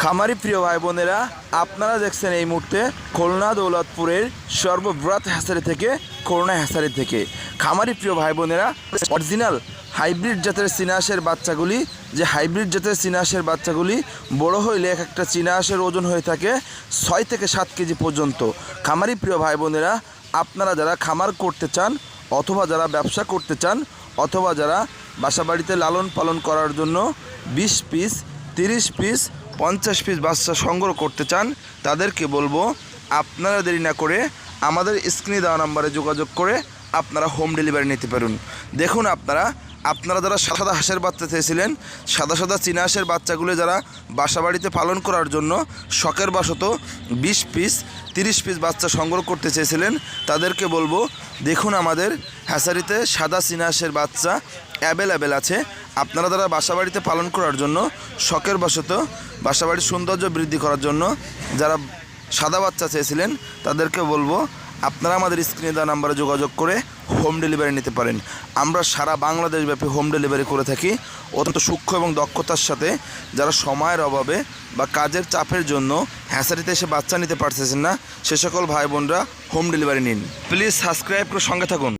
খামারি প্রিয় ভাই বোনেরা, আপনারা দেখছেন এই মুহূর্তে খুলনা দৌলতপুরের সর্ববৃহৎ হ্যাচারি থেকে করোনা হ্যাচারি থেকে খামারি প্রিয় ভাই বোনেরা, অরিজিনাল হাইব্রিড জাতের চীনা হাঁসের বাচ্চাগুলি, যে হাইব্রিড জাতের চীনা হাঁসের বাচ্চাগুলি বড় হইলে এক একটা চীনা হাঁসের ওজন হয়ে থাকে 6 থেকে 7 কেজি পর্যন্ত। খামারি প্রিয় ভাই বোনেরা, আপনারা যারা খামার করতে চান অথবা যারা ব্যবসা করতে চান অথবা যারা বাসাবাড়িতে লালন পালন করার জন্য 20 পিস 30 পিস 50 পিস বাচ্চা সংগ্রহ করতে চান, তাদেরকে বলবো আপনারা দেরি না করে আমাদের স্ক্রিনে দেওয়া নাম্বারে যোগাযোগ করে আপনারা হোম ডেলিভারি নিতে পারুন। দেখুন, আপনারা যারা সাদা হাঁসের বাচ্চা চেয়েছিলেন, সাদা চীনা হাঁসের বাচ্চাগুলো যারা বাসাবাড়িতে পালন করার জন্য শখের বশত 20 পিস 30 পিস বাচ্চা সংগ্রহ করতে চেয়েছিলেন, তাদেরকে বলবো দেখুন আমাদের হ্যাচারিতে সাদা চীনা হাঁসের বাচ্চা অ্যাভেলেবেল আছে। আপনারা যারা বাসাবাড়িতে পালন করার জন্য শখের বশত বাসাবাড়ির সৌন্দর্য বৃদ্ধি করার জন্য যারা সাদা বাচ্চা চেয়েছিলেন, তাদেরকে বলবো আপনারা আমাদের স্ক্রিনে দেওয়া নাম্বারে যোগাযোগ করে হোম ডেলিভারি নিতে পারেন। আমরা সারা বাংলাদেশব্যাপী হোম ডেলিভারি করে থাকি অত্যন্ত সূক্ষ্ম এবং দক্ষতার সাথে। যারা সময়ের অভাবে বা কাজের চাপের জন্য হ্যাচারিতে এসে বাচ্চা নিতে পারতেছেন না, সে সকল ভাই বোনরা হোম ডেলিভারি নিন। প্লিজ সাবস্ক্রাইব করে সঙ্গে থাকুন।